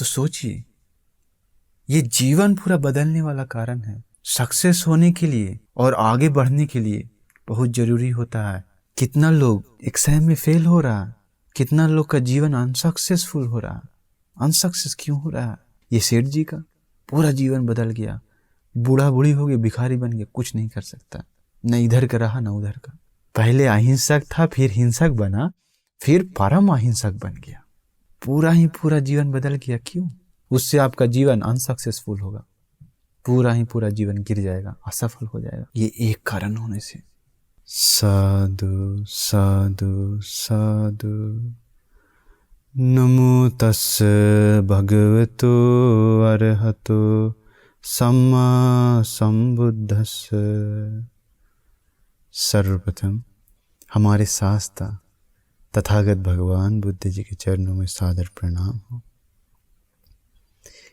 तो सोचिए, ये जीवन पूरा बदलने वाला कारण है। सक्सेस होने के लिए और आगे बढ़ने के लिए बहुत जरूरी होता है। कितना लोग एग्जाम में फेल हो रहा है, कितना लोग का जीवन अनसक्सेसफुल हो रहा है। अनसक्सेस क्यों हो रहा है? ये सेठ जी का पूरा जीवन बदल गया, बूढ़ा बूढ़ी हो गया, भिखारी बन गया, कुछ नहीं कर सकता, न इधर का रहा न उधर का। पहले अहिंसक था, फिर हिंसक बना, फिर परम अहिंसक बन गया। पूरा ही पूरा जीवन बदल गया। क्यों? उससे आपका जीवन अनसक्सेसफुल होगा, पूरा ही पूरा जीवन गिर जाएगा, असफल हो जाएगा, ये एक कारण होने से। साधु साधु साधु। नमो तस्स भगवतो अरहतो सम्मा संबुद्धस्स। सर्वप्रथम हमारे शास्त्र तथागत भगवान बुद्ध जी के चरणों में सादर प्रणाम हो,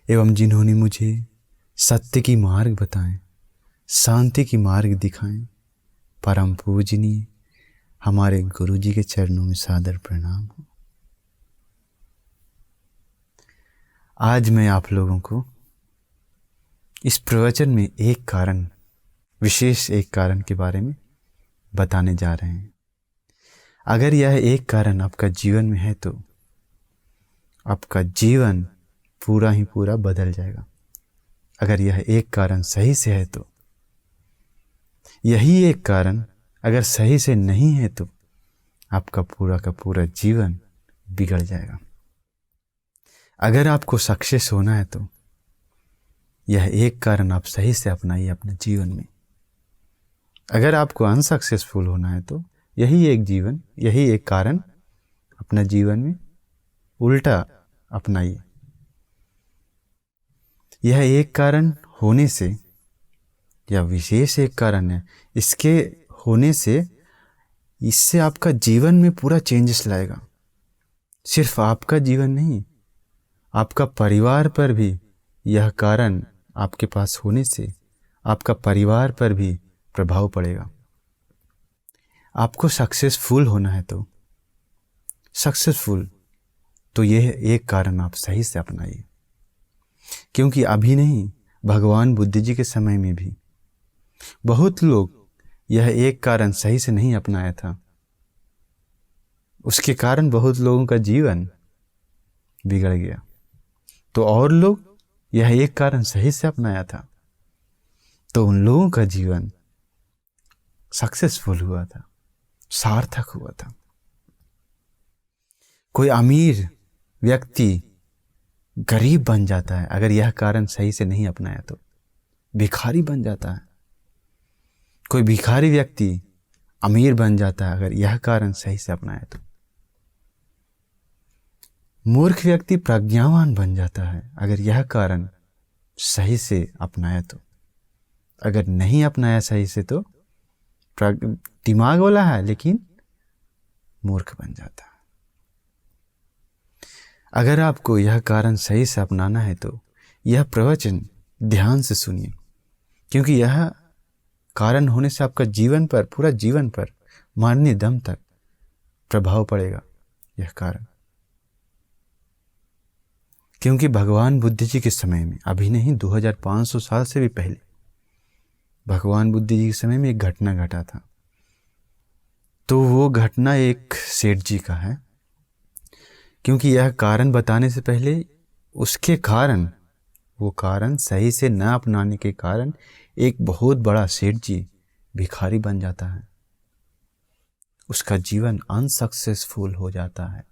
एवं जिन्होंने मुझे सत्य की मार्ग बताएं, शांति की मार्ग दिखाएं, परम पूजनीय हमारे गुरु जी के चरणों में सादर प्रणाम हो। आज मैं आप लोगों को इस प्रवचन में एक कारण, विशेष एक कारण के बारे में बताने जा रहे हैं। अगर यह एक कारण आपका जीवन में है तो आपका जीवन पूरा ही पूरा बदल जाएगा। अगर यह एक कारण सही से है तो, यही एक कारण अगर सही से नहीं है तो आपका पूरा का पूरा जीवन बिगड़ जाएगा। अगर आपको सक्सेस होना है तो यह एक कारण आप सही से अपनाइए अपने जीवन में। अगर आपको अनसक्सेसफुल होना है तो यही एक कारण अपना जीवन में उल्टा अपनाइए। यह एक कारण होने से, यह विशेष एक कारण है, इसके होने से इससे आपका जीवन में पूरा चेंजेस लाएगा। सिर्फ आपका जीवन नहीं, आपका परिवार पर भी यह कारण आपके पास होने से आपका परिवार पर भी प्रभाव पड़ेगा। आपको सक्सेसफुल होना है तो यह एक कारण आप सही से अपनाइए। क्योंकि अभी नहीं, भगवान बुद्ध जी के समय में भी बहुत लोग यह एक कारण सही से नहीं अपनाया था। उसके कारण बहुत लोगों का जीवन बिगड़ गया। तो और लोग यह एक कारण सही से अपनाया था तो उन लोगों का जीवन सक्सेसफुल हुआ था, सार्थक हुआ था। कोई अमीर व्यक्ति गरीब बन जाता है अगर यह कारण सही से नहीं अपनाया तो, भिखारी बन जाता है। कोई भिखारी व्यक्ति अमीर बन जाता है अगर यह कारण सही से अपनाया तो। मूर्ख व्यक्ति प्रज्ञावान बन जाता है अगर यह कारण सही से अपनाया तो। अगर नहीं अपनाया सही से तो दिमाग वाला है लेकिन मूर्ख बन जाता है। अगर आपको यह कारण सही से अपनाना है तो यह प्रवचन ध्यान से सुनिए, क्योंकि यह कारण होने से आपका जीवन पर, पूरा जीवन पर मरने दम तक प्रभाव पड़ेगा यह कारण। क्योंकि भगवान बुद्ध जी के समय में, अभी नहीं 2500 साल से भी पहले, भगवान बुद्ध जी के समय में एक घटना घटा था। तो वो घटना एक सेठ जी का है। क्योंकि यह कारण बताने से पहले उसके कारण, वो कारण सही से न अपनाने के कारण एक बहुत बड़ा सेठ जी भिखारी बन जाता है, उसका जीवन अनसक्सेसफुल हो जाता है,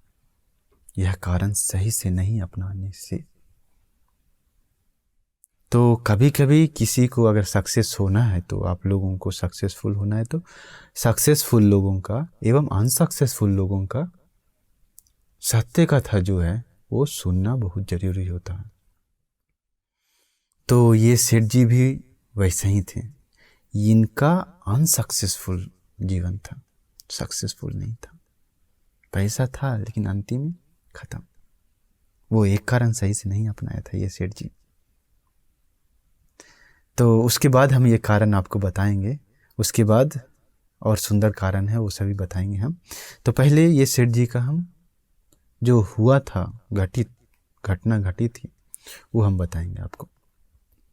यह कारण सही से नहीं अपनाने से। तो कभी कभी किसी को अगर सक्सेस होना है तो, आप लोगों को सक्सेसफुल होना है तो, सक्सेसफुल लोगों का एवं अनसक्सेसफुल लोगों का सत्य कथा जो है वो सुनना बहुत जरूरी होता है। तो ये सेठ जी भी वैसे ही थे। इनका अनसक्सेसफुल जीवन था, सक्सेसफुल नहीं था। पैसा था लेकिन अंतिम में खत्म। वो एक कारण सही से नहीं अपनाया था ये सेठ जी। तो उसके बाद हम ये कारण आपको बताएंगे, उसके बाद और सुंदर कारण है वो सभी बताएंगे हम। तो पहले ये सेठ जी का हम जो हुआ था, घटना घटी थी वो हम बताएंगे आपको।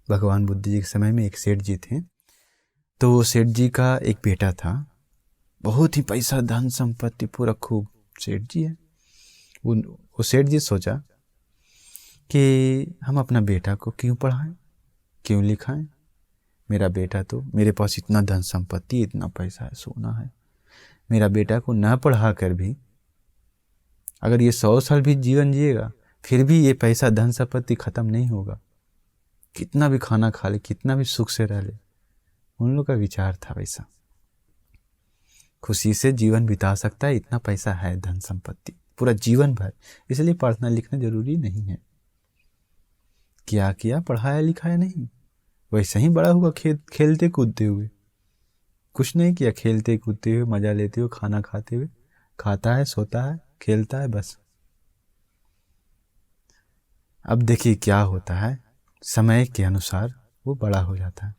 भगवान बुद्ध जी के समय में एक सेठ जी थे। तो वो सेठ जी का एक बेटा था, बहुत ही पैसा धन संपत्ति पूरा खूब सेठ जी है। वो सेठ जी सोचा कि हम अपना बेटा को क्यों पढ़ाएं, क्यों लिखाएं। मेरा बेटा तो, मेरे पास इतना धन संपत्ति, इतना पैसा है, सोना है, मेरा बेटा को न पढ़ा कर भी अगर ये 100 साल भी जीवन जिएगा फिर भी ये पैसा धन संपत्ति खत्म नहीं होगा। कितना भी खाना खा ले, कितना भी सुख से रह ले, उन लोग का विचार था वैसा। खुशी से जीवन बिता सकता है, इतना पैसा है, धन संपत्ति पूरा जीवन भर, इसलिए पढ़ना लिखना जरूरी नहीं है। क्या किया, पढ़ाया लिखाया नहीं, वैसे ही बड़ा हुआ खेलते कूदते हुए। कुछ नहीं किया, खेलते कूदते हुए, मजा लेते हुए, खाना खाते हुए, खाता है, सोता है, खेलता है, बस। अब देखिए क्या होता है, समय के अनुसार वो बड़ा हो जाता है,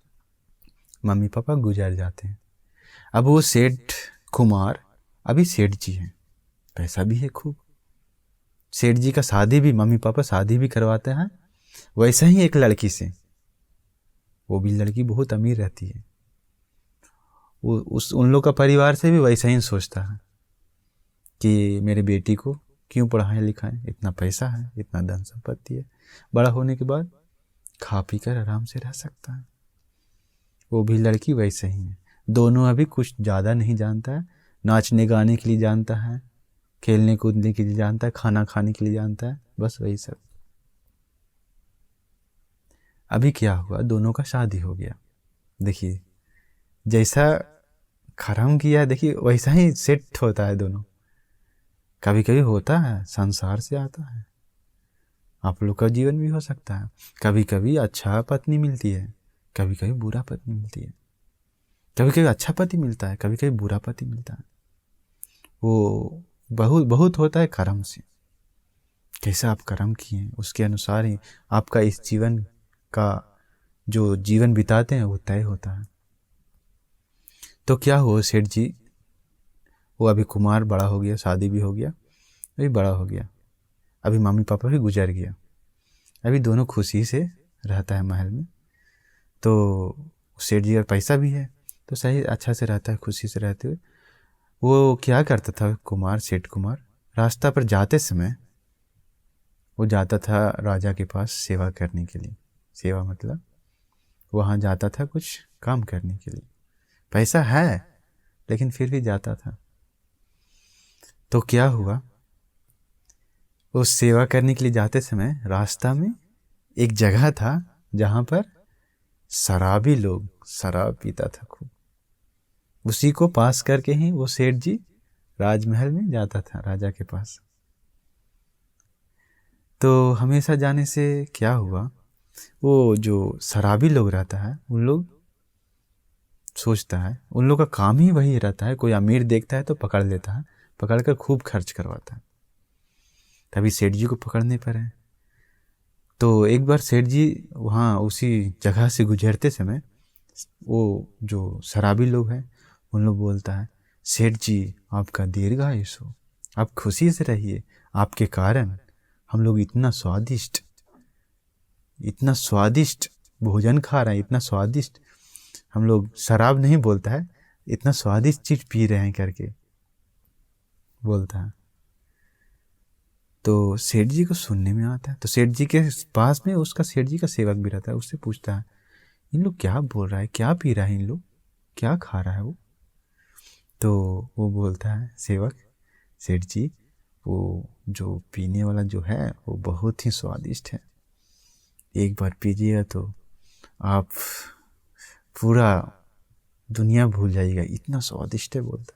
मम्मी पापा गुजर जाते हैं। अब वो सेठ कुमार अभी सेठ जी हैं, पैसा भी है खूब। सेठ जी का शादी भी, मम्मी पापा शादी भी करवाते हैं वैसा ही एक लड़की से। वो भी लड़की बहुत अमीर रहती है। वो उन लोग का परिवार से भी वैसा ही सोचता है कि मेरे बेटी को क्यों पढ़ाएं लिखाएं, इतना पैसा है, इतना धन संपत्ति है, बड़ा होने के बाद खा पी कर आराम से रह सकता है। वो भी लड़की वैसे ही है। दोनों अभी कुछ ज़्यादा नहीं जानता है, नाचने गाने के लिए जानता है, खेलने कूदने के लिए जानता है, खाना खाने के लिए जानता है, बस वही सब। अभी क्या हुआ, दोनों का शादी हो गया। देखिए जैसा खरम किया, देखिए वैसा ही सेट होता है दोनों। कभी कभी होता है, संसार से आता है, आप लोग का जीवन भी हो सकता है। कभी कभी अच्छा पत्नी मिलती है, कभी कभी बुरा पत्नी मिलती है, कभी कभी अच्छा पति मिलता है, कभी कभी बुरा पति मिलता है। वो बहुत बहुत होता है कर्म से। कैसा आप कर्म किए उसके अनुसार ही आपका इस जीवन का जो जीवन बिताते हैं वो तय होता है। तो क्या हुआ, सेठ जी वो अभी कुमार बड़ा हो गया, शादी भी हो गया, अभी बड़ा हो गया, अभी मम्मी पापा भी गुजर गया, अभी दोनों खुशी से रहता है महल में। तो सेठ जी का पैसा भी है तो सही अच्छा से रहता है, खुशी से रहते हुए। वो क्या करता था कुमार, सेठ कुमार, रास्ता पर जाते समय वो जाता था राजा के पास सेवा करने के लिए। सेवा मतलब वहाँ जाता था कुछ काम करने के लिए, पैसा है लेकिन फिर भी जाता था। तो क्या हुआ, वो सेवा करने के लिए जाते समय रास्ता में एक जगह था जहाँ पर शराबी लोग शराब पीता था खूब। उसी को पास करके ही वो सेठ जी राजमहल में जाता था, राजा के पास। तो हमेशा जाने से क्या हुआ, वो जो शराबी लोग रहता है उन लोग सोचता है, उन लोग का काम ही वही रहता है, कोई अमीर देखता है तो पकड़ लेता है, पकड़ कर खूब खर्च करवाता है। तभी सेठ जी को पकड़ने पर है। तो एक बार सेठ जी वहाँ उसी जगह से गुजरते समय वो जो शराबी लोग हैं उन लोग बोलता है, सेठ जी आपका दीर्घायुष्य हो, आप खुशी से रहिए, आपके कारण हम लोग इतना स्वादिष्ट भोजन खा रहे हैं, इतना स्वादिष्ट, हम लोग शराब नहीं बोलता है, इतना स्वादिष्ट चीज पी रहे हैं करके बोलता है। तो सेठ जी को सुनने में आता है। तो सेठ जी के पास में उसका सेठ जी का सेवक भी रहता है, उससे पूछता है इन लोग क्या बोल रहा है, क्या पी रहा है, इन लोग क्या खा रहा है वो। तो वो बोलता है सेवक, सेठ जी वो जो पीने वाला जो है वो बहुत ही स्वादिष्ट है, एक बार पीजिएगा तो आप पूरा दुनिया भूल जाइएगा, इतना स्वादिष्ट है। बोलता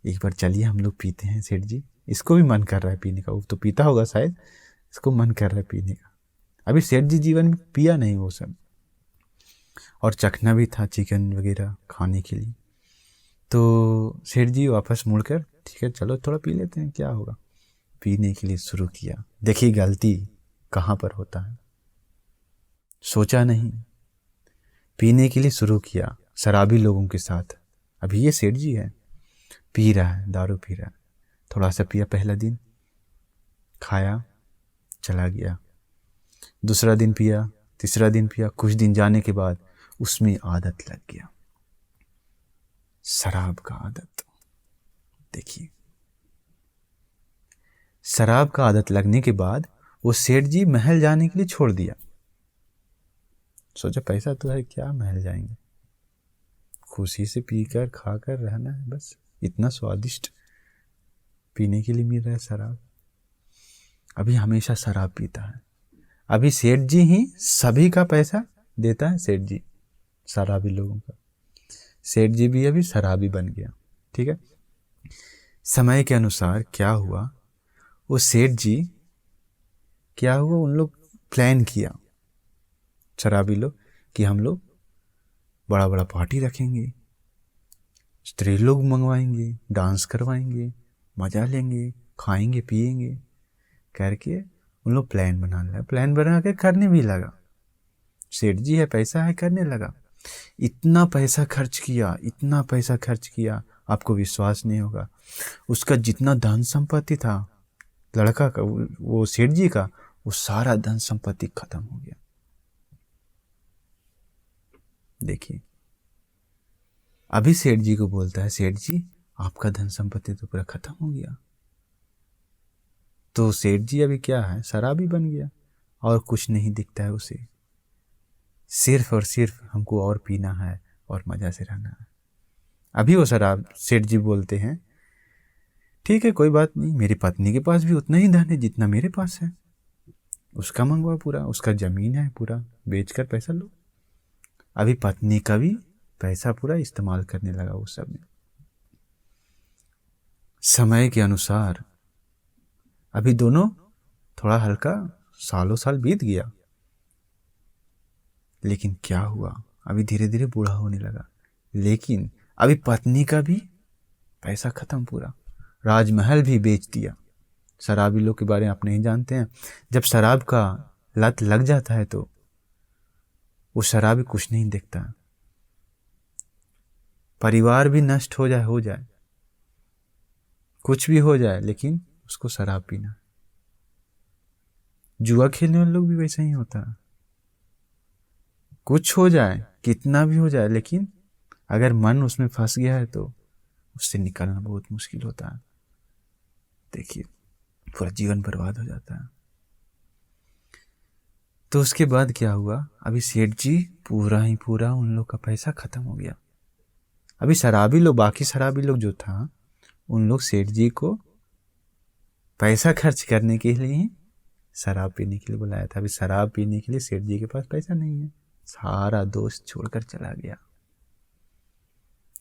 एक बार चलिए हम लोग पीते हैं सेठ जी, इसको भी मन कर रहा है पीने का, वो तो पीता होगा शायद, इसको मन कर रहा है पीने का। अभी सेठ जी जीवन में पिया नहीं वो सब, और चखना भी था चिकन वगैरह खाने के लिए। तो सेठ जी वापस मुड़कर ठीक है चलो थोड़ा पी लेते हैं, क्या होगा, पीने के लिए शुरू किया। देखिए गलती कहाँ पर होता है, सोचा नहीं, पीने के लिए शुरू किया शराबी लोगों के साथ। अभी ये सेठ जी है, पी रहा है, दारू पी रहा है, थोड़ा सा पिया पहला दिन, खाया, चला गया। दूसरा दिन पिया, तीसरा दिन पिया, कुछ दिन जाने के बाद उसमें आदत लग गया, शराब का आदत। देखिए, शराब का आदत लगने के बाद वो सेठ जी महल जाने के लिए छोड़ दिया। सोचा पैसा तो है, क्या महल जाएंगे, खुशी से पीकर खाकर रहना है बस। इतना स्वादिष्ट पीने के लिए मिल रहा है शराब। अभी हमेशा शराब पीता है। अभी सेठ जी ही सभी का पैसा देता है, सेठ जी शराबी लोगों का। सेठ जी भी अभी शराबी बन गया। ठीक है, समय के अनुसार क्या हुआ, वो सेठ जी क्या हुआ, उन लोग प्लान किया शराबी लोग कि हम लोग बड़ा बड़ा पार्टी रखेंगे, स्त्री लोग मंगवाएंगे, डांस करवाएंगे, मजा लेंगे, खाएंगे पिएंगे करके उन लोग प्लान बना के करने भी लगा। सेठ जी है, पैसा है, करने लगा। इतना पैसा खर्च किया, इतना पैसा खर्च किया, आपको विश्वास नहीं होगा। उसका जितना धन संपत्ति था लड़का का, वो सेठ जी का, वो सारा धन संपत्ति खत्म हो गया। देखिए, अभी सेठ जी को बोलता है, सेठ जी आपका धन संपत्ति तो पूरा खत्म हो गया। तो सेठ जी अभी क्या है, शराबी बन गया और कुछ नहीं दिखता है उसे, सिर्फ और सिर्फ हमको और पीना है और मजा से रहना है। अभी वो शराब, सेठ जी बोलते हैं ठीक है कोई बात नहीं, मेरी पत्नी के पास भी उतना ही धन है जितना मेरे पास है, उसका मंगवा पूरा, उसका जमीन है पूरा, बेचकर पैसा लो। अभी पत्नी का भी पैसा पूरा इस्तेमाल करने लगा उस सब में। समय के अनुसार अभी दोनों थोड़ा हल्का, सालों साल बीत गया, लेकिन क्या हुआ, अभी धीरे धीरे बूढ़ा होने लगा। लेकिन अभी पत्नी का भी पैसा खत्म पूरा, राजमहल भी बेच दिया। शराबी लोग के बारे में आप नहीं जानते हैं, जब शराब का लत लग जाता है तो वो शराबी कुछ नहीं देखता, परिवार भी नष्ट हो जाए, कुछ भी हो जाए, लेकिन उसको शराब पीना। जुआ खेलने वाले लोग भी वैसा ही होता है, कुछ हो जाए, कितना भी हो जाए, लेकिन अगर मन उसमें फंस गया है तो उससे निकलना बहुत मुश्किल होता है। देखिए, पूरा जीवन बर्बाद हो जाता है। तो उसके बाद क्या हुआ, अभी सेठ जी पूरा ही पूरा उन लोग का पैसा खत्म हो गया। अभी शराबी लोग, बाकी शराबी लोग जो था, उन लोग सेठ जी को पैसा खर्च करने के लिए ही शराब पीने के लिए बुलाया था। अभी शराब पीने के लिए सेठ जी के पास पैसा नहीं है, सारा दोस्त छोड़कर चला गया।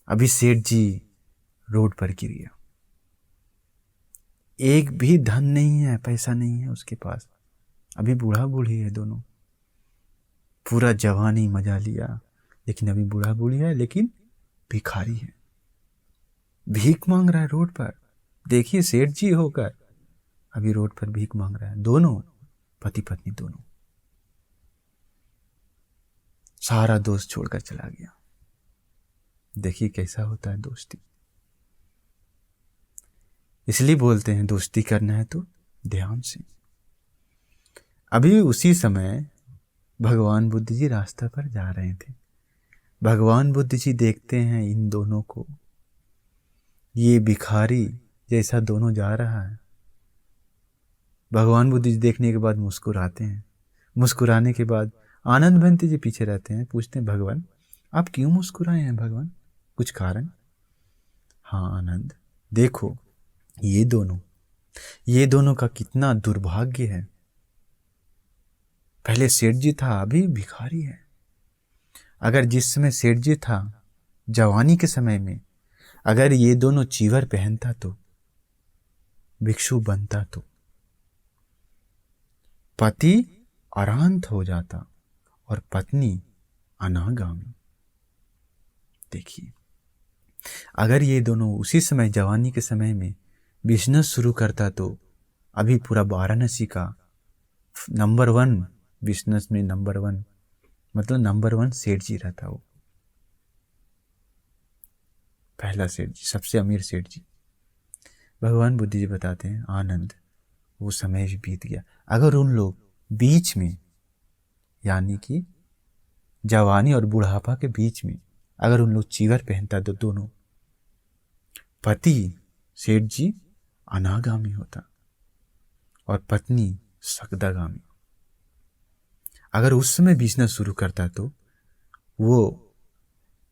अभी सेठ जी रोड पर गिर गया, एक भी धन नहीं है, पैसा नहीं है उसके पास। अभी बूढ़ा बूढ़ी है दोनों, पूरा जवानी मजा लिया, लेकिन अभी बूढ़ा बूढ़ी है, लेकिन भिखारी है, भीख मांग रहा है रोड पर। देखिए, सेठ जी होकर अभी रोड पर भीख मांग रहा है। दोनों पति पत्नी दोनों, सारा दोस्त छोड़कर चला गया। देखिए कैसा होता है दोस्ती। इसलिए बोलते हैं दोस्ती करना है तो ध्यान से। अभी उसी समय भगवान बुद्ध जी रास्ता पर जा रहे थे। भगवान बुद्ध जी देखते हैं इन दोनों को, ये भिखारी जैसा दोनों जा रहा है। भगवान बुद्ध जी देखने के बाद मुस्कुराते हैं। मुस्कुराने के बाद आनंद भंते जी पीछे रहते हैं, पूछते हैं भगवान आप क्यों मुस्कुराए हैं भगवान, कुछ कारण? हाँ आनंद, देखो ये दोनों का कितना दुर्भाग्य है। पहले सेठ जी था, अभी भिखारी है। अगर जिस समय सेठ जी था जवानी के समय में, अगर ये दोनों चीवर पहनता तो, भिक्षु बनता तो, पति अरांत हो जाता और पत्नी अनागामी। देखिए, अगर ये दोनों उसी समय जवानी के समय में बिजनेस शुरू करता तो अभी पूरा वाराणसी का नंबर 1 बिजनेस में नंबर 1, मतलब नंबर 1 सेठ जी रहता। वो पहला सेठ जी, सबसे अमीर सेठ जी। भगवान बुद्ध जी बताते हैं आनंद, वो समय भी बीत गया। अगर उन लोग बीच में, यानी कि जवानी और बुढ़ापा के बीच में, अगर उन लोग चीवर पहनता तो दोनों, पति सेठ जी अनागामी होता और पत्नी सकदागामी। अगर उस समय बिजनेस शुरू करता तो वो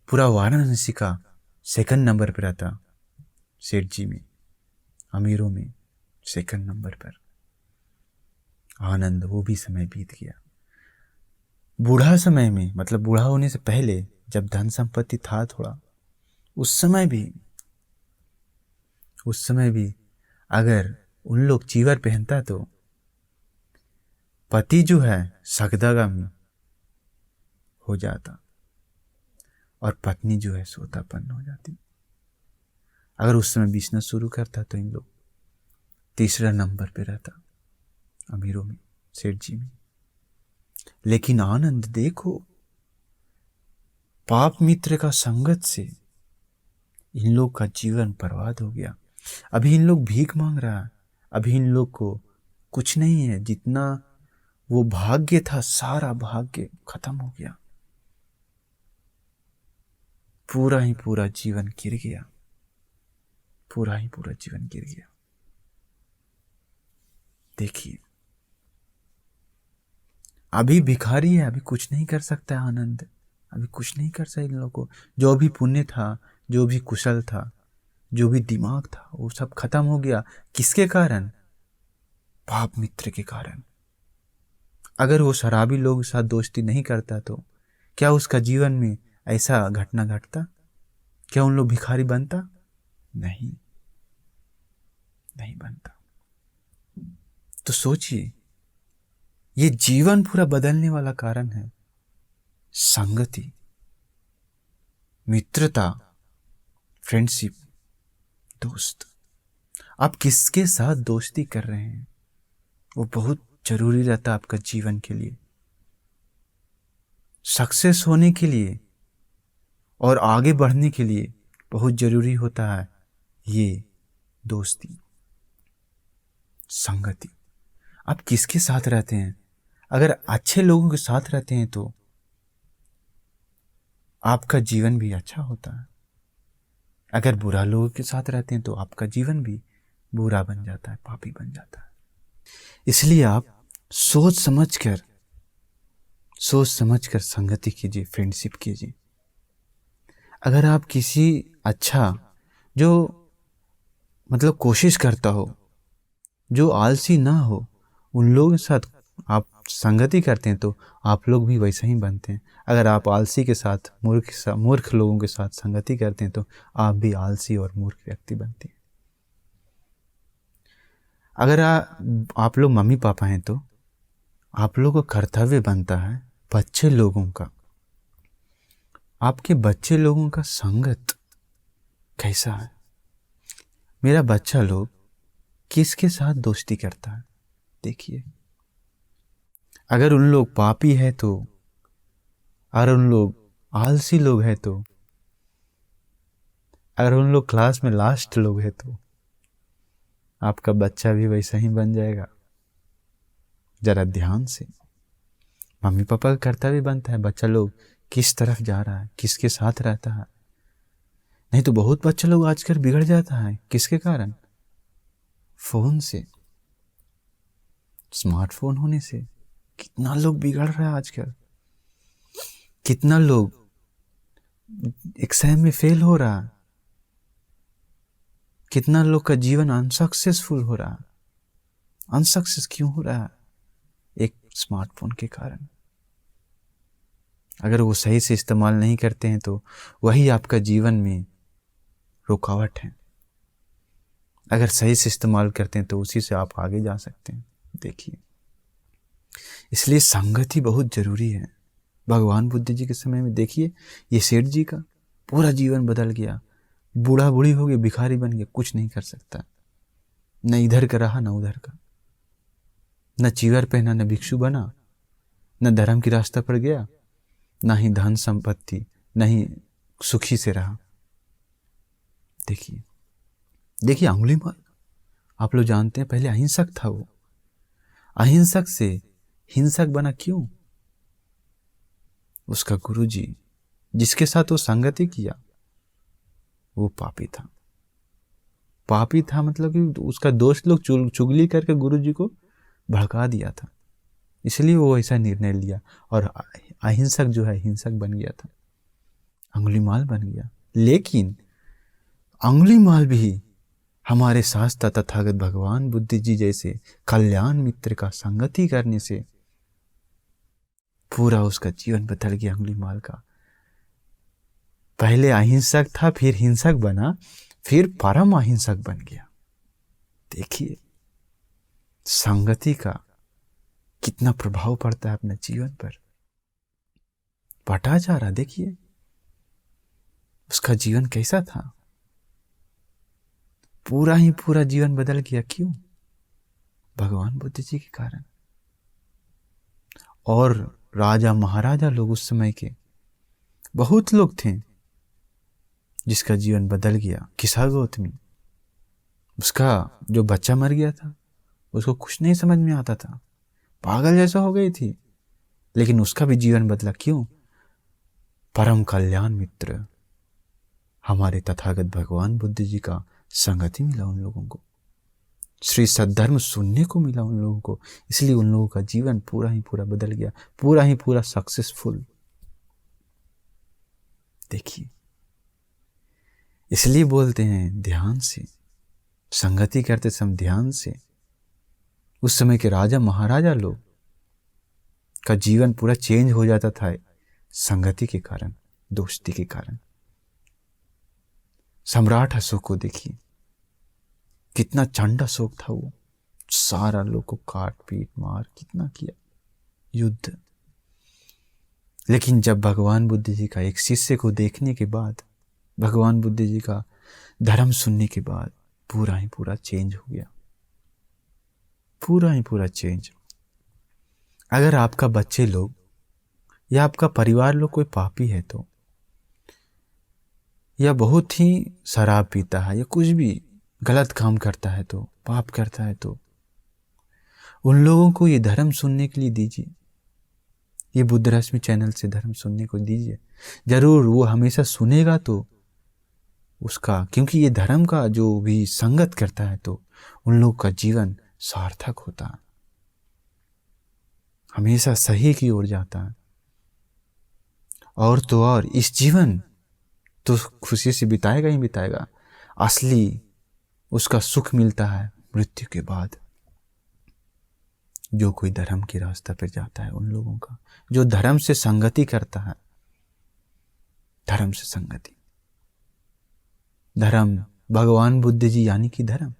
पूरा वाराणसी का सेकंड नंबर पर आता, सेठ जी में, अमीरों में सेकंड नंबर पर। आनंद, वो भी समय बीत गया। बूढ़ा समय में, मतलब बूढ़ा होने से पहले, जब धन संपत्ति था थोड़ा, उस समय भी अगर उन लोग चीवर पहनता तो पति जो है सकदागामी हो जाता और पत्नी जो है सोतापन्न हो जाती। अगर उस समय बिजनेस शुरू करता तो इन लोग तीसरा नंबर पे रहता, अमीरों में, सेठ जी में। लेकिन आनंद देखो, पाप मित्र का संगत से इन लोग का जीवन बर्बाद हो गया। अभी इन लोग भीख मांग रहा है, अभी इन लोग को कुछ नहीं है। जितना वो भाग्य था, सारा भाग्य खत्म हो गया। पूरा ही पूरा जीवन गिर गया, पूरा ही पूरा जीवन गिर गया। देखिए, अभी भिखारी है, अभी कुछ नहीं कर सकता है आनंद, अभी कुछ नहीं कर सकता। इन लोगों को जो भी पुण्य था, जो भी कुशल था, जो भी दिमाग था, वो सब खत्म हो गया। किसके कारण? पाप मित्र के कारण। अगर वो शराबी लोगों के साथ दोस्ती नहीं करता तो क्या उसका जीवन में ऐसा घटना घटता? क्या उन लोग भिखारी बनता? नहीं, नहीं बनता। तो सोचिए, ये जीवन पूरा बदलने वाला कारण है संगति, मित्रता, फ्रेंडशिप, दोस्त। आप किसके साथ दोस्ती कर रहे हैं वो बहुत जरूरी रहता है आपका जीवन के लिए, सक्सेस होने के लिए और आगे बढ़ने के लिए बहुत जरूरी होता है ये दोस्ती, संगति। आप किसके साथ रहते हैं? अगर अच्छे लोगों के साथ रहते हैं तो आपका जीवन भी अच्छा होता है। अगर बुरा लोगों के साथ रहते हैं तो आपका जीवन भी बुरा बन जाता है, पापी बन जाता है। इसलिए आप सोच समझ कर संगति कीजिए, फ्रेंडशिप कीजिए। अगर आप किसी अच्छा, जो मतलब कोशिश करता हो, जो आलसी ना हो, उन लोगों के साथ आप संगति करते हैं तो आप लोग भी वैसे ही बनते हैं। अगर आप आलसी के साथ, मूर्ख लोगों के साथ संगति करते हैं तो आप भी आलसी और मूर्ख व्यक्ति बनते हैं। अगर आप लोग मम्मी पापा हैं तो आप लोगों को कर्तव्य बनता है बच्चे लोगों का, आपके बच्चे लोगों का संगत कैसा है। मेरा बच्चा लोग किसके साथ दोस्ती करता है देखिए। अगर उन लोग पापी है तो, अगर उन लोग आलसी लोग हैं तो, अगर उन लोग क्लास में लास्ट लोग हैं तो आपका बच्चा भी वैसा ही बन जाएगा। जरा ध्यान से, मम्मी पापा का कर्तव्य बनता है बच्चा लोग किस तरफ जा रहा है, किसके साथ रहता है। नहीं तो बहुत बच्चा लोग आजकल बिगड़ जाता है, किसके कारण? फोन से, स्मार्टफोन होने से कितना लोग बिगड़ रहा है आजकल। कितना लोग एग्जाम में फेल हो रहा है, कितना लोग का जीवन अनसक्सेसफुल हो रहा है। अनसक्सेस क्यों हो रहा है? एक स्मार्टफोन के कारण। अगर वो सही से इस्तेमाल नहीं करते हैं तो वही आपका जीवन में रुकावट है। अगर सही से इस्तेमाल करते हैं तो उसी से आप आगे जा सकते हैं। देखिए, इसलिए संगति बहुत जरूरी है। भगवान बुद्ध जी के समय में देखिए, ये सेठ जी का पूरा जीवन बदल गया। बूढ़ा बूढ़ी हो गए, भिखारी बन गया, कुछ नहीं कर सकता। न इधर का रहा न उधर का, न चीवर पहना न भिक्षु बना, न धर्म की रास्ता पर गया, न ही धन संपत्ति, न ही सुखी से रहा। देखिए अंगुलीमाल, आप लोग जानते हैं पहले अहिंसक था वो, अहिंसक से हिंसक बना क्यों? उसका गुरुजी जिसके साथ वो संगति किया वो पापी था। पापी था मतलब कि उसका दोस्त लोग चुगली करके गुरुजी को भड़का दिया था, इसलिए वो ऐसा निर्णय लिया और अहिंसक जो है हिंसक बन गया था, अंगुलीमाल बन गया। लेकिन अंगुलीमाल भी हमारे शास्त्र तथागत भगवान बुद्ध जी जैसे कल्याण मित्र का संगति करने से पूरा उसका जीवन बदल गया। अंगुलीमाल का पहले अहिंसक था, फिर हिंसक बना, फिर परम अहिंसक बन गया। देखिए संगति का कितना प्रभाव पड़ता है अपने जीवन पर। भट्टाचार्य देखिए उसका जीवन कैसा था, पूरा ही पूरा जीवन बदल गया। क्यों? भगवान बुद्ध जी के कारण। और राजा महाराजा लोग उस समय के बहुत लोग थे जिसका जीवन बदल गया। किसा गौतमी, उसका जो बच्चा मर गया था उसको कुछ नहीं समझ में आता था, पागल जैसा हो गई थी, लेकिन उसका भी जीवन बदला। क्यों? परम कल्याण मित्र हमारे तथागत भगवान बुद्ध जी का संगति मिला उन लोगों को, श्री सद्धर्म सुनने को मिला उन लोगों को, इसलिए उन लोगों का जीवन पूरा ही पूरा बदल गया, पूरा ही पूरा सक्सेसफुल। देखिए इसलिए बोलते हैं ध्यान से संगति करते समय ध्यान से। उस समय के राजा महाराजा लोग का जीवन पूरा चेंज हो जाता था संगति के कारण, दोस्ती के कारण। सम्राट अशोक को देखिए कितना चंड अशोक था, वो सारा लोग को काट पीट मार कितना किया, युद्ध। लेकिन जब भगवान बुद्ध जी का एक शिष्य को देखने के बाद, भगवान बुद्ध जी का धर्म सुनने के बाद पूरा ही पूरा चेंज हो गया, पूरा ही पूरा चेंज। अगर आपका बच्चे लोग या आपका परिवार लोग कोई पापी है तो, या बहुत ही शराब पीता है या कुछ भी गलत काम करता है तो, पाप करता है तो, उन लोगों को ये धर्म सुनने के लिए दीजिए, ये बुद्ध रश्मि चैनल से धर्म सुनने को दीजिए। जरूर वो हमेशा सुनेगा तो उसका, क्योंकि ये धर्म का जो भी संगत करता है तो उन लोग का जीवन सार्थक होता है, हमेशा सही की ओर जाता है। और तो और इस जीवन तो खुशी से बिताएगा ही बिताएगा, असली उसका सुख मिलता है मृत्यु के बाद। जो कोई धर्म के रास्ते पर जाता है उन लोगों का, जो धर्म से संगति करता है, धर्म से संगति, धर्म भगवान बुद्ध जी यानी कि धर्म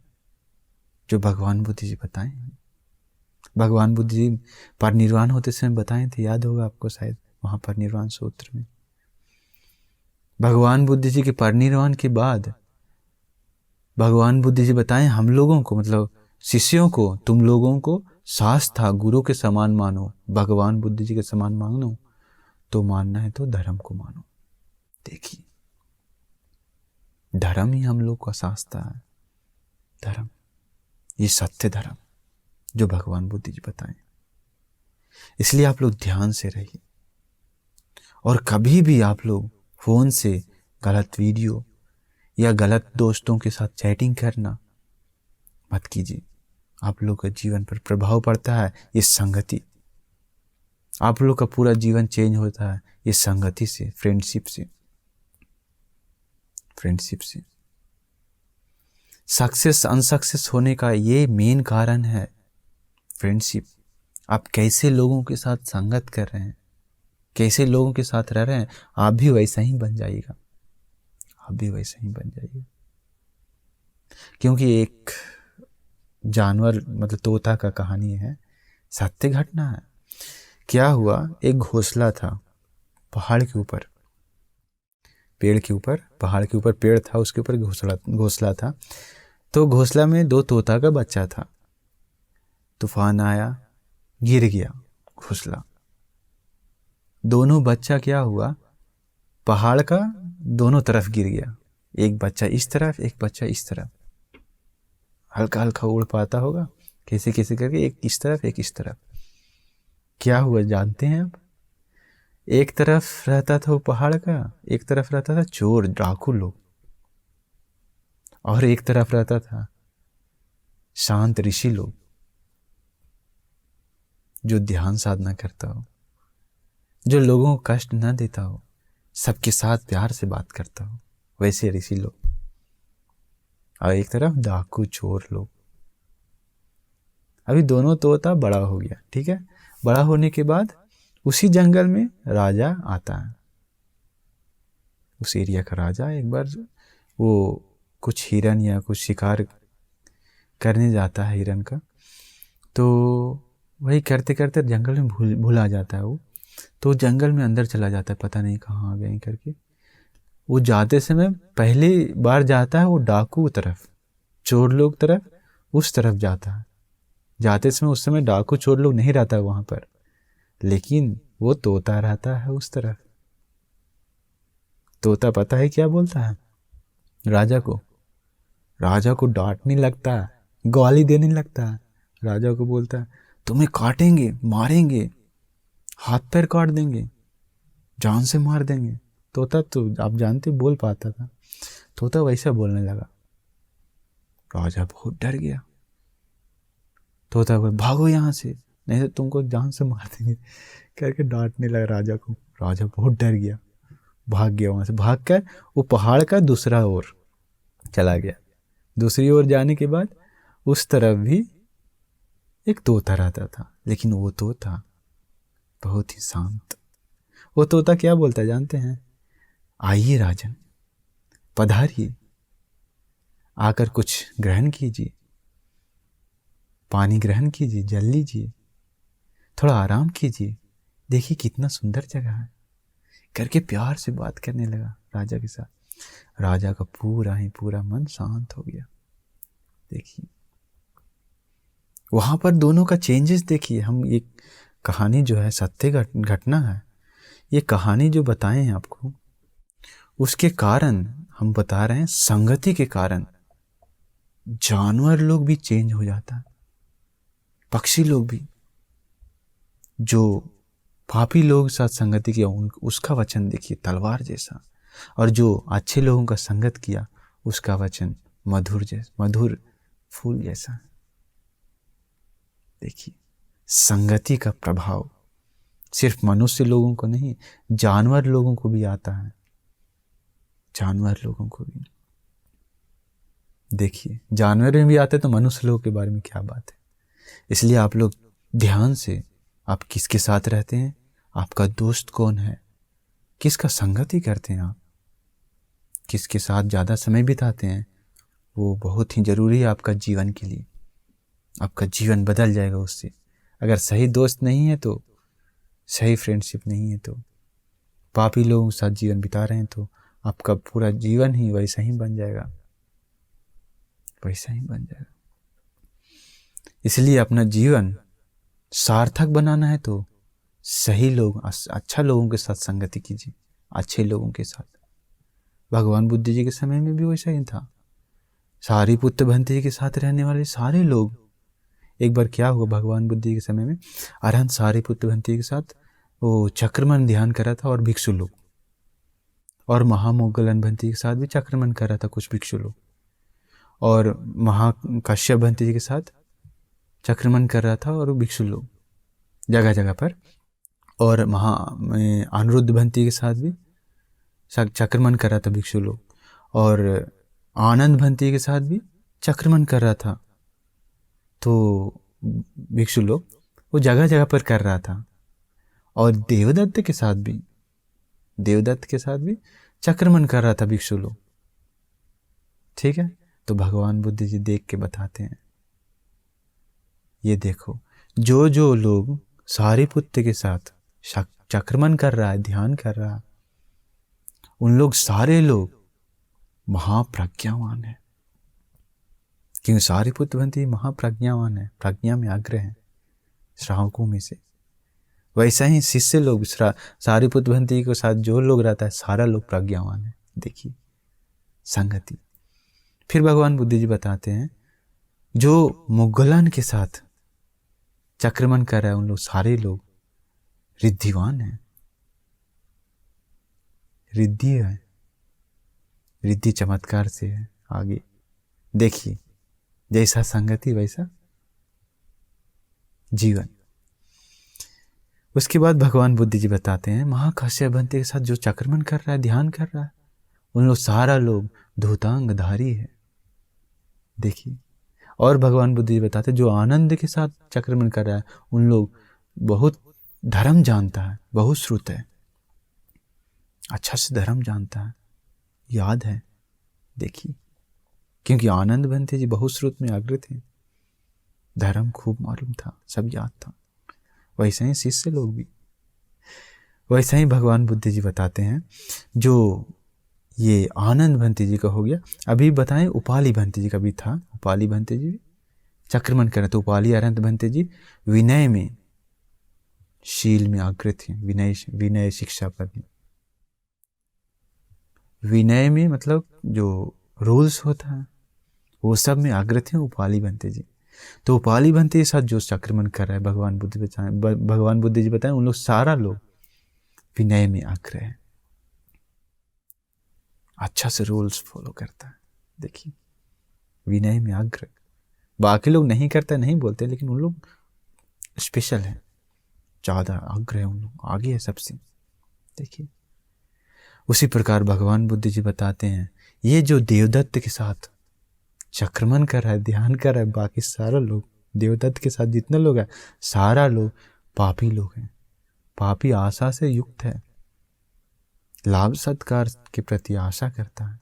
जो भगवान बुद्ध जी बताए हैं। भगवान बुद्ध जी परिनिर्वाण होते समय बताए थे, याद होगा आपको शायद महापरिनिर्वाण सूत्र में। भगवान बुद्ध जी के परिनिर्वाण के बाद भगवान बुद्ध जी बताएं हम लोगों को, मतलब शिष्यों को, तुम लोगों को शास्त्र गुरु के समान मानो, भगवान बुद्ध जी के समान मानो, तो मानना है तो धर्म को मानो। देखिए धर्म ही हम लोग का शास्त्र है, धर्म, ये सत्य धर्म जो भगवान बुद्ध जी बताएं। इसलिए आप लोग ध्यान से रहिए और कभी भी आप लोग फोन से गलत वीडियो या गलत दोस्तों के साथ चैटिंग करना मत कीजिए। आप लोग का जीवन पर प्रभाव पड़ता है इस संगति, आप लोग का पूरा जीवन चेंज होता है इस संगति से, फ्रेंडशिप से, फ्रेंडशिप से। सक्सेस अनसक्सेस होने का ये मेन कारण है फ्रेंडशिप। आप कैसे लोगों के साथ संगत कर रहे हैं, कैसे लोगों के साथ रह रहे हैं, आप भी वैसा ही बन जाइएगा, आप भी वैसा ही बन जाइएगा। क्योंकि एक जानवर, मतलब तोता का कहानी है, सत्य घटना है। क्या हुआ, एक घोंसला था पहाड़ के ऊपर, पेड़ के ऊपर, पहाड़ के ऊपर पेड़ था, उसके ऊपर घोंसला था। तो घोंसला में 2 तोता का बच्चा था। तूफान आया, गिर गया घोंसला। दोनों बच्चा क्या हुआ, पहाड़ का दोनों तरफ गिर गया, एक बच्चा इस तरफ, एक बच्चा इस तरफ। हल्का हल्का उड़ पाता होगा, कैसे कैसे करके, एक इस तरफ एक इस तरफ। क्या हुआ जानते हैं आप? एक तरफ रहता था वो पहाड़ का, एक तरफ रहता था चोर डाकू लोग, और एक तरफ रहता था शांत ऋषि लोग, जो ध्यान साधना करता हो, जो लोगों को कष्ट न देता हो, सबके साथ प्यार से बात करता हो, वैसे ऋषि लोग। और एक तरफ डाकू चोर लोग। अभी दोनों तोता बड़ा हो गया, ठीक है। बड़ा होने के बाद उसी जंगल में राजा आता है। उस एरिया का राजा एक बार वो कुछ हिरन या कुछ शिकार करने जाता है हिरन का, तो वही करते करते जंगल में भूला जाता है वो। तो जंगल में अंदर चला जाता है, पता नहीं कहाँ आ गए करके। वो जाते समय पहली बार जाता है वो डाकू तरफ, चोर लोग तरफ, उस तरफ जाता है। जाते समय उस समय डाकू चोर लोग नहीं रहता वहां पर, लेकिन वो तोता रहता है उस तरफ। तोता पता है क्या बोलता है राजा को? राजा को डांटने लगता है, गाली देने लगता है। राजा को बोलता है तुम्हें काटेंगे, मारेंगे, हाथ पैर काट देंगे, जान से मार देंगे। तोता तो आप जानते बोल पाता था, तोता वैसा बोलने लगा। राजा बहुत डर गया। तोता बोला भागो यहाँ से, नहीं तो तुमको जान से मार देंगे करके डांटने लगा राजा को। राजा बहुत डर गया, भाग गया वहां से। भागकर वो पहाड़ का दूसरा ओर चला गया। दूसरी ओर जाने के बाद उस तरफ भी एक तोता रहता था, लेकिन वो तोता बहुत ही शांत। वो तोता क्या बोलता है जानते हैं? आइए राजन, पधारिए, आकर कुछ ग्रहण कीजिए, पानी ग्रहण कीजिए, जल लीजिए, थोड़ा आराम कीजिए, देखिए कितना सुंदर जगह है करके प्यार से बात करने लगा राजा के साथ। राजा का पूरा मन शांत हो गया। देखिए वहां पर दोनों का चेंजेस देखिए। हम एक कहानी जो है सत्य घटना है, ये कहानी जो बताए हैं आपको, उसके कारण हम बता रहे हैं संगति के कारण जानवर लोग भी चेंज हो जाता है, पक्षी लोग भी। जो पापी लोग साथ संगति किया उसका वचन देखिए तलवार जैसा, और जो अच्छे लोगों का संगत किया उसका वचन मधुर फूल जैसा। देखिए संगति का प्रभाव सिर्फ मनुष्य लोगों को नहीं, जानवर लोगों को भी आता है, जानवर लोगों को भी। देखिए जानवर में भी आते तो मनुष्य लोगों के बारे में क्या बात है। इसलिए आप लोग ध्यान से, आप किसके साथ रहते हैं, आपका दोस्त कौन है, किसका संगति करते हैं आप, किसके साथ ज़्यादा समय बिताते हैं, वो बहुत ही ज़रूरी है आपका जीवन के लिए। आपका जीवन बदल जाएगा उससे। अगर सही दोस्त नहीं है तो, सही फ्रेंडशिप नहीं है तो, पापी लोगों के साथ जीवन बिता रहे हैं तो आपका पूरा जीवन ही वैसा ही बन जाएगा, वैसा ही बन जाएगा। इसलिए अपना जीवन सार्थक बनाना है तो सही लोग, अच्छा लोगों के साथ संगति कीजिए, अच्छे लोगों के साथ। भगवान बुद्ध जी के समय में भी वैसा ही था। सारिपुत्र भंते जी के साथ रहने वाले सारे लोग, एक बार क्या हुआ भगवान बुद्ध जी के समय में, अरहंत सारिपुत्र भंते जी के साथ वो चक्रमन ध्यान कर रहा था और भिक्षु लोग, और महामोगलन भंते जी के साथ भी चक्रमन कर रहा था कुछ भिक्षु लोग, और महाकश्यप भंते जी के साथ चक्रमन कर रहा था और भिक्षु लोग जगह जगह पर, और अनिरुद्ध भंते के साथ भी चक्रमन कर रहा था भिक्षु लोग, और आनंद भंते के साथ भी चक्रमन कर रहा था। तो भिक्षु लोग वो जगह जगह पर कर रहा था, और देवदत्त के साथ भी चक्रमन कर रहा था भिक्षु लोग। ठीक है, तो भगवान बुद्ध जी देख के बताते हैं, ये देखो जो जो लोग सारिपुत्र के साथ चक्रमन कर रहा है, ध्यान कर रहा है, उन लोग सारे लोग महाप्रज्ञावान है। क्योंकि सारिपुत्र भंते महाप्रज्ञावान है, प्रज्ञा में अग्र है श्रावकों में से। वैसा ही शिष्य लोग सारिपुत्र भंते के साथ जो लोग रहता है सारा लोग प्रज्ञावान है। देखिए संगति। फिर भगवान बुद्ध जी बताते हैं, जो मुगलन के साथ चक्रमण कर रहा है, उन लोग सारे लोग रिद्धिवान हैं, रिद्धि है, रिद्धि चमत्कार से है। आगे देखिए, जैसा संगति वैसा जीवन। उसके बाद भगवान बुद्ध जी बताते हैं, महाकाश्यप भंते के साथ जो चक्रमण कर रहा है, ध्यान कर रहा है, उन लोग सारा लोग धूतांगधारी है। देखिए, और भगवान बुद्ध जी बताते हैं, जो आनंद के साथ चक्रमण कर रहा है, उन लोग बहुत धर्म जानता है, बहुत श्रुत है, अच्छा से धर्म जानता है, याद है। देखिए, क्योंकि आनंद भंते जी बहुत श्रुत में अग्र थे, धर्म खूब मालूम था, सब याद था। वैसे ही शिष्य लोग भी, वैसे ही भगवान बुद्ध जी बताते हैं, जो ये आनंद भंते जी का हो गया। अभी बताएं उपाली भंते जी का भी था, उपाली भंते जी चक्रमण करें, तो उपाली अनंत भंते जी विनय में, शील में अग्र थे, विनय शिक्षा पर भी। विनय में मतलब जो रूल्स होता है वो सब में अग्र थे उपाली भंते जी। तो उपाली भंते के साथ जो चक्रमण कर रहा है, भगवान बुद्ध जी बताएं, उन लोग सारा लोग विनय में अग्र है, अच्छा से रूल्स फॉलो करता है। देखिए, विनय में अग्र, बाकी लोग नहीं करते, नहीं बोलते, लेकिन उन लोग स्पेशल है, ज्यादा अग्र है, उन लोग आगे है सबसे। देखिए, उसी प्रकार भगवान बुद्ध जी बताते हैं, ये जो देवदत्त के साथ चक्रमण कर रहा है, ध्यान कर रहा है, बाकी सारा लोग, देवदत्त के साथ जितने लोग हैं, सारा लोग पापी लोग हैं, पापी आशा से युक्त है, लाभ सत्कार के प्रति आशा करता है।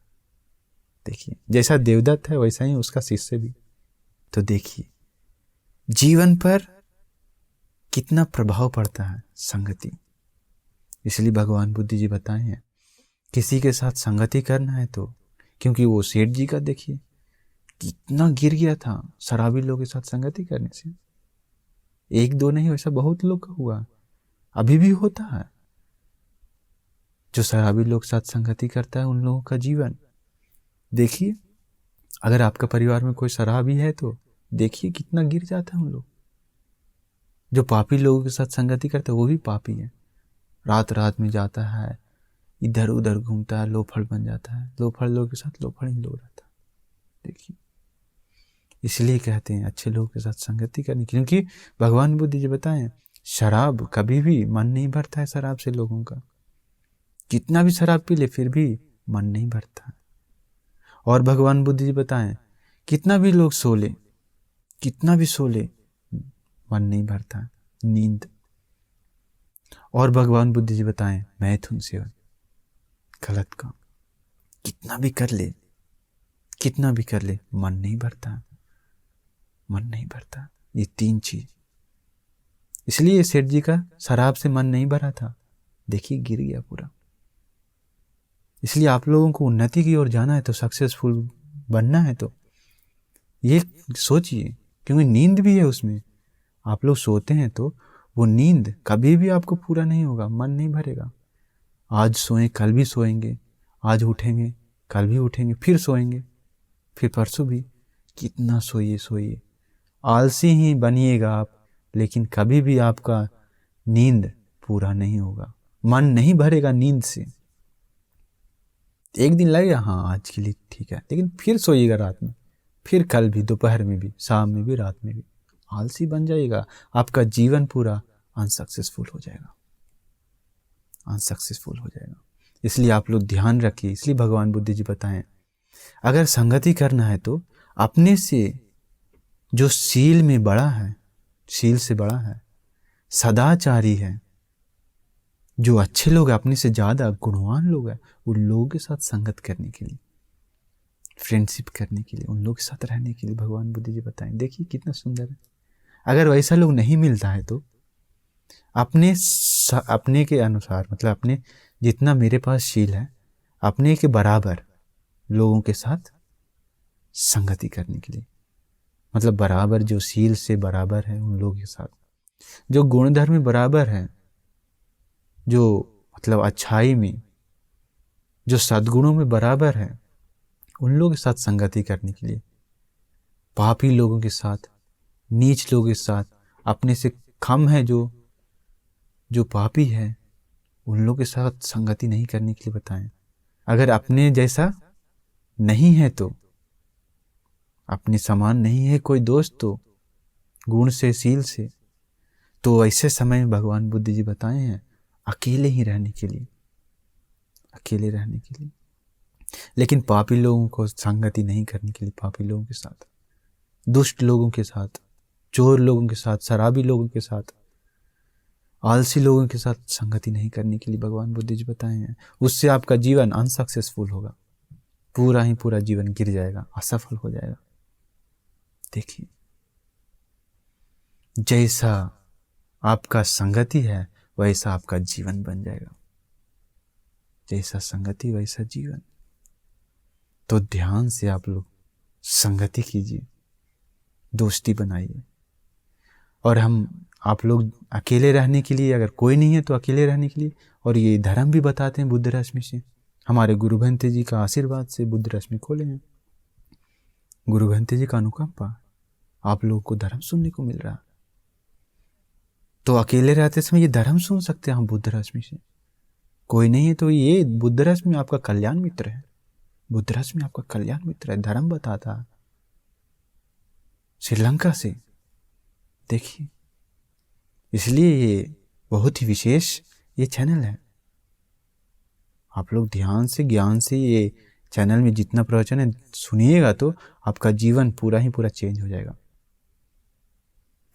देखिए, जैसा देवदत्त है वैसा ही उसका शिष्य भी। तो देखिए, जीवन पर कितना प्रभाव पड़ता है संगति। इसलिए भगवान बुद्ध जी बताए हैं, किसी के साथ संगति करना है तो, क्योंकि वो सेठ जी का देखिए कितना गिर गया था शराबी लोगों के साथ संगति करने से। एक दो नहीं, वैसा बहुत लोग का हुआ, अभी भी होता है। जो शराबी लोग के साथ संगति करता है, उन लोगों का जीवन देखिए, अगर आपका परिवार में कोई शराबी है तो देखिए कितना गिर जाता है उन लोग। जो पापी लोगों के साथ संगति करता है वो भी पापी है, रात रात में जाता है, इधर उधर घूमता है, लोफड़ बन जाता है, लोफड़ लोगों के साथ लोफड़ ही लोग रहता है। देखिए, इसलिए कहते हैं अच्छे लोगों के साथ संगति करनी, क्योंकि भगवान बुद्ध जी बताएं, शराब कभी भी मन नहीं भरता है शराब से लोगों का, कितना भी शराब पी ले फिर भी मन नहीं भरता है। और भगवान बुद्ध जी बताएं, कितना भी लोग सो ले, कितना भी सो ले, मन नहीं भरता है, नींद। और भगवान बुद्ध जी बताएं, मैथुन सेवन, गलत काम, कितना भी कर ले, कितना भी कर ले, मन नहीं भरता, मन नहीं भरता। ये तीन चीज, इसलिए सेठ जी का शराब से मन नहीं भरा था, देखिए गिर गया पूरा। इसलिए आप लोगों को उन्नति की ओर जाना है तो, सक्सेसफुल बनना है तो ये सोचिए, क्योंकि नींद भी है उसमें। आप लोग सोते हैं तो वो नींद कभी भी आपको पूरा नहीं होगा, मन नहीं भरेगा। आज सोएं, कल भी सोएंगे, आज उठेंगे, कल भी उठेंगे, फिर सोएंगे, फिर परसों भी। कितना सोइए सोइए, आलसी ही बनिएगा आप, लेकिन कभी भी आपका नींद पूरा नहीं होगा, मन नहीं भरेगा नींद से। एक दिन लगेगा हाँ आज के लिए ठीक है, लेकिन फिर सोइएगा रात में, फिर कल भी, दोपहर में भी, शाम में भी, रात में भी, आलसी बन जाएगा, आपका जीवन पूरा अनसक्सेसफुल हो जाएगा, अनसक्सेसफुल हो जाएगा। इसलिए आप लोग ध्यान रखिए। इसलिए भगवान बुद्ध जी बताएं, अगर संगति करना है तो अपने से जो शील में बड़ा है, शील से बड़ा है, सदाचारी है, जो अच्छे लोग हैं, अपने से ज्यादा गुणवान लोग हैं, उन लोगों के साथ संगत करने के लिए, फ्रेंडशिप करने के लिए, उन लोगों के साथ रहने के लिए भगवान बुद्ध जी बताएं। देखिए कितना सुंदर है। अगर वैसा लोग नहीं मिलता है तो अपने के अनुसार, मतलब अपने जितना मेरे पास शील है, अपने के बराबर लोगों के साथ संगति करने के लिए, मतलब बराबर जो शील से बराबर है उन लोगों के साथ, जो गुणधर्म में बराबर है, जो मतलब अच्छाई में, जो सद्गुणों में बराबर है, उन लोगों के साथ संगति करने के लिए पापी लोगों के साथ, नीच लोगों के साथ, अपने से कम है जो पापी है, उन लोगों के साथ संगति नहीं करने के लिए बताएं। अगर अपने जैसा नहीं है तो, अपने समान नहीं है कोई दोस्त तो, गुण से, सील से, तो ऐसे समय में भगवान बुद्ध जी बताए हैं अकेले ही रहने के लिए, अकेले रहने के लिए। लेकिन पापी लोगों को संगति नहीं करने के लिए, पापी लोगों के साथ, दुष्ट लोगों के साथ, चोर लोगों के साथ, शराबी लोगों के साथ, आलसी लोगों के साथ संगति नहीं करने के लिए भगवान बुद्ध जी बताए हैं। उससे आपका जीवन अनसक्सेसफुल होगा, पूरा ही पूरा जीवन गिर जाएगा, असफल हो जाएगा। देखिए, जैसा आपका संगति है वैसा आपका जीवन बन जाएगा, जैसा संगति वैसा जीवन। तो ध्यान से आप लोग संगति कीजिए, दोस्ती बनाइए। और आप लोग अकेले रहने के लिए, अगर कोई नहीं है तो अकेले रहने के लिए, और ये धर्म भी बताते हैं बुद्ध रश्मि से। हमारे गुरु भंते जी का आशीर्वाद से बुद्ध रश्मि खोले हैं, गुरु भंते जी का अनुकंपा, आप लोगों को धर्म सुनने को मिल रहा। तो अकेले रहते समय ये धर्म सुन सकते हैं हम बुद्ध रश्मि से। कोई नहीं है तो ये बुद्ध रश्मि आपका कल्याण मित्र है, बुद्ध रश्मि आपका कल्याण मित्र है, धर्म बताता है। श्रीलंका से देखिए, इसलिए ये बहुत ही विशेष ये चैनल है। आप लोग ध्यान से, ज्ञान से ये चैनल में जितना प्रवचन है सुनिएगा तो आपका जीवन पूरा ही पूरा चेंज हो जाएगा,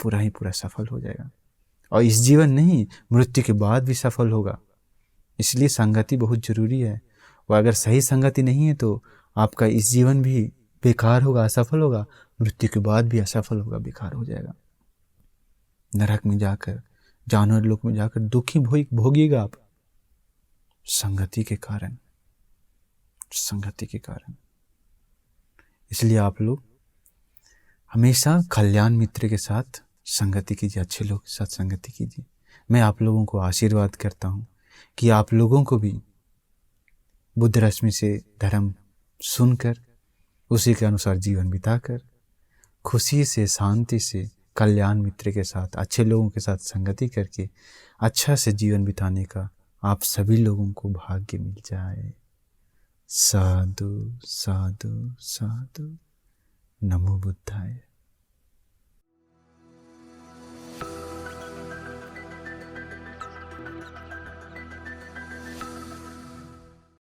पूरा ही पूरा सफल हो जाएगा। और इस जीवन नहीं, मृत्यु के बाद भी सफल होगा। इसलिए संगति बहुत जरूरी है। और अगर सही संगति नहीं है तो आपका इस जीवन भी बेकार होगा, असफल होगा, मृत्यु के बाद भी असफल होगा, बेकार हो जाएगा। नरक में जाकर, जानवर लोक में जाकर दुखी भोगिएगा आप, संगति के कारण, संगति के कारण। इसलिए आप लोग हमेशा कल्याण मित्र के साथ संगति कीजिए, अच्छे लोग के साथ संगति कीजिए। मैं आप लोगों को आशीर्वाद करता हूँ कि आप लोगों को भी बुद्ध रश्मि से धर्म सुनकर, उसी के अनुसार जीवन बिताकर, खुशी से, शांति से, कल्याण मित्र के साथ, अच्छे लोगों के साथ संगति करके अच्छा से जीवन बिताने का आप सभी लोगों को भाग्य मिल जाए। साधु साधु साधु। नमो बुद्धाय।